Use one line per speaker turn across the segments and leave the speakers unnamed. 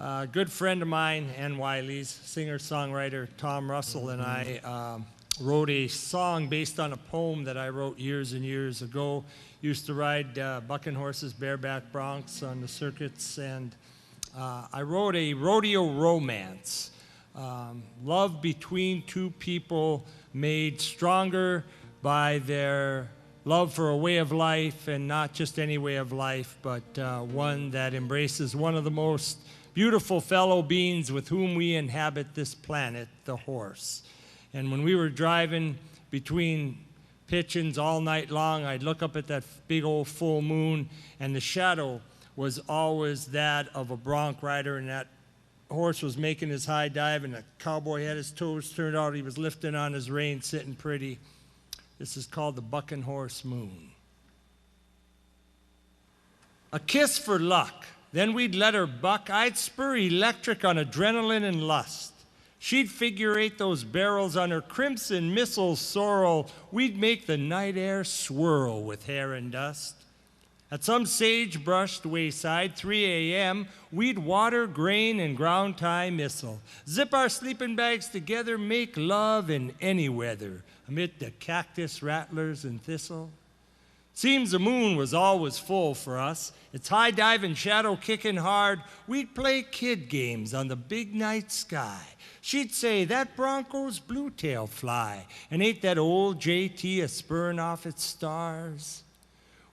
A good friend of mine and Wylie's, singer-songwriter Tom Russell, and I wrote a song based on a poem that I wrote years and years ago. Used to ride bucking horses, bareback broncs on the circuits, and I wrote a rodeo romance. Love between two people made stronger by their love for a way of life, and not just any way of life, but one that embraces one of the most beautiful fellow beings with whom we inhabit this planet, the horse. And when we were driving between pitchings all night long, I'd look up at that big old full moon, and the shadow was always that of a bronc rider, and that horse was making his high dive, and the cowboy had his toes turned out. He was lifting on his rein, sitting pretty. This is called the Bucking Horse Moon. A kiss for luck. Then we'd let her buck. I'd spur electric on adrenaline and lust. She'd figure eight those barrels on her crimson missile sorrel. We'd make the night air swirl with hair and dust. At some sage-brushed wayside, 3 a.m., we'd water, grain, and ground tie missile. Zip our sleeping bags together, make love in any weather, amid the cactus, rattlers, and thistle. Seems the moon was always full for us. Its high dive and shadow kicking hard. We'd play kid games on the big night sky. She'd say, that Bronco's blue tail fly, and ain't that old JT a spurring off its stars?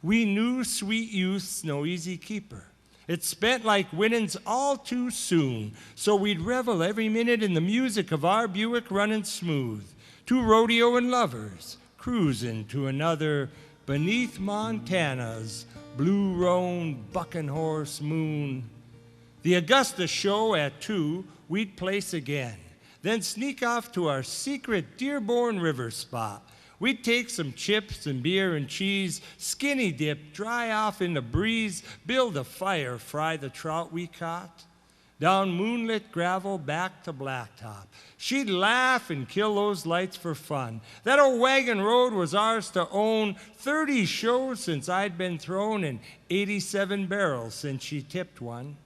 We knew sweet youth's no easy keeper. It spent like winnings all too soon, so we'd revel every minute in the music of our Buick running smooth. Two rodeo-ing lovers cruising to another beneath Montana's blue-roan bucking horse moon. The Augusta show at 2, we'd place again, then sneak off to our secret Dearborn River spot. We'd take some chips and beer and cheese, skinny dip, dry off in the breeze, build a fire, fry the trout we caught. Down moonlit gravel, back to blacktop. She'd laugh and kill those lights for fun. That old wagon road was ours to own. 30 shows since I'd been thrown, and 87 barrels since she tipped one.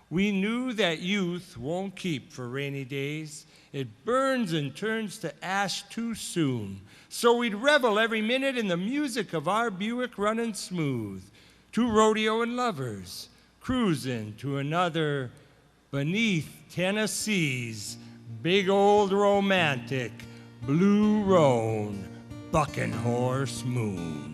We knew that youth won't keep for rainy days. It burns and turns to ash too soon. So we'd revel every minute in the music of our Buick running smooth. Two rodeo-ing lovers cruising to another beneath Tennessee's big old romantic blue-roan bucking horse moon.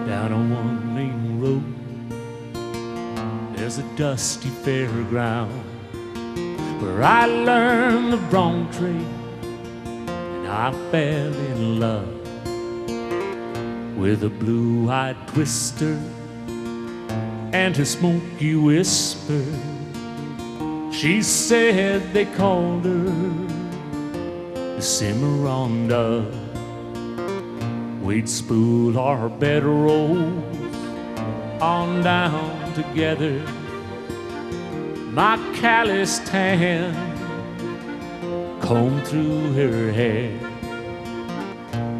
Down on one lane road, there's a dusty fairground where I learned the bronc trade, and I fell in love with a blue-eyed twister and her smoky whisper. She said they called her the Cimarronda. We'd spool our bedrolls on down together. My calloused hand combed through her hair.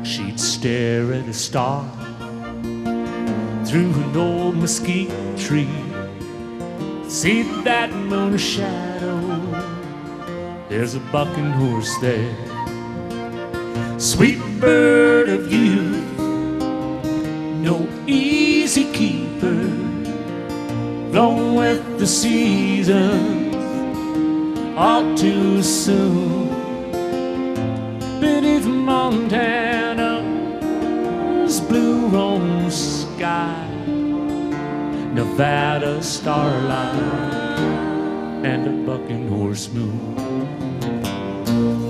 She'd stare at a star through an old mesquite tree. See that moon shadow, there's a bucking horse there. Sweet bird of youth, no easy keeper, flown with the seasons all too soon. Beneath Montana's blue-roan sky, Nevada starlight, and a bucking horse moon.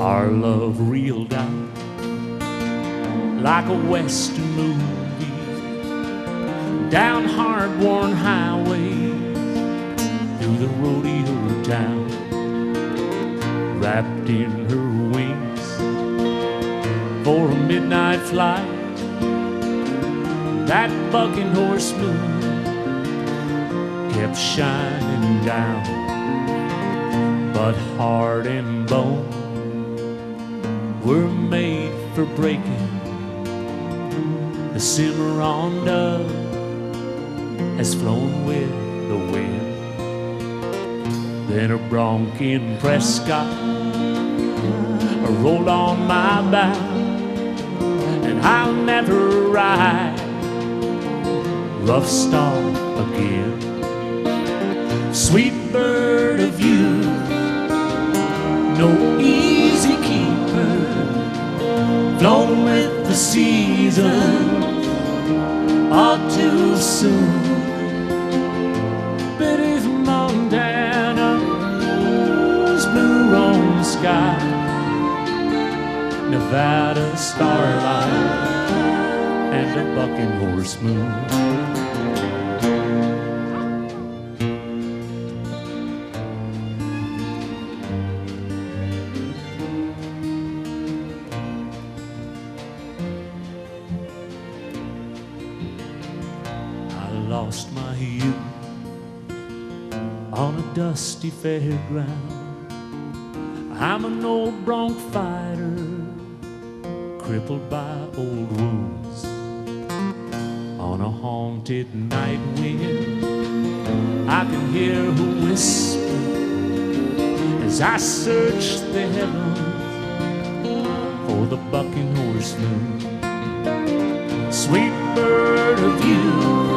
Our love reeled out like a western movie, down hard-worn highways, through the rodeo town, wrapped in her wings for a midnight flight. That bucking horse moon kept shining down, but heart and bone were made for breaking. The Cimarron dove has flown with the wind. Then a bronchian Prescott rolled on my back, and I'll never ride rough start again. Sweet bird of youth, no easy keeper, flown with the season all too soon. Beneath Montana's blue roan sky, Nevada starlight, and a bucking horse moon. Lost my youth on a dusty fairground. I'm an old bronc fighter, crippled by old wounds. On a haunted night wind, I can hear her whisper as I search the heavens for the bucking horse moon. Sweet bird of youth,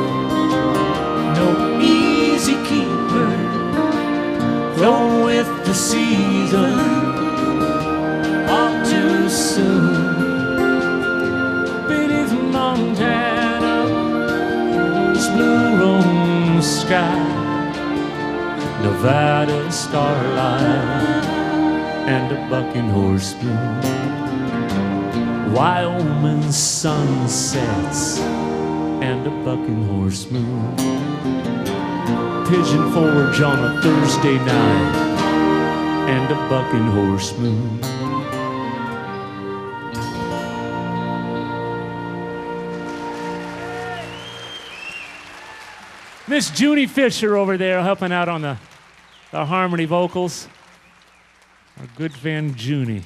no easy keeper, flown with the season all too soon. Beneath Montana's blue roan sky, Nevada starlight, and a bucking horse moon. Wyoming sunsets and a bucking horse moon. Pigeon Forge on a Thursday night and a bucking horse moon. Miss Junie Fisher over there helping out on the harmony vocals. Our good friend Junie.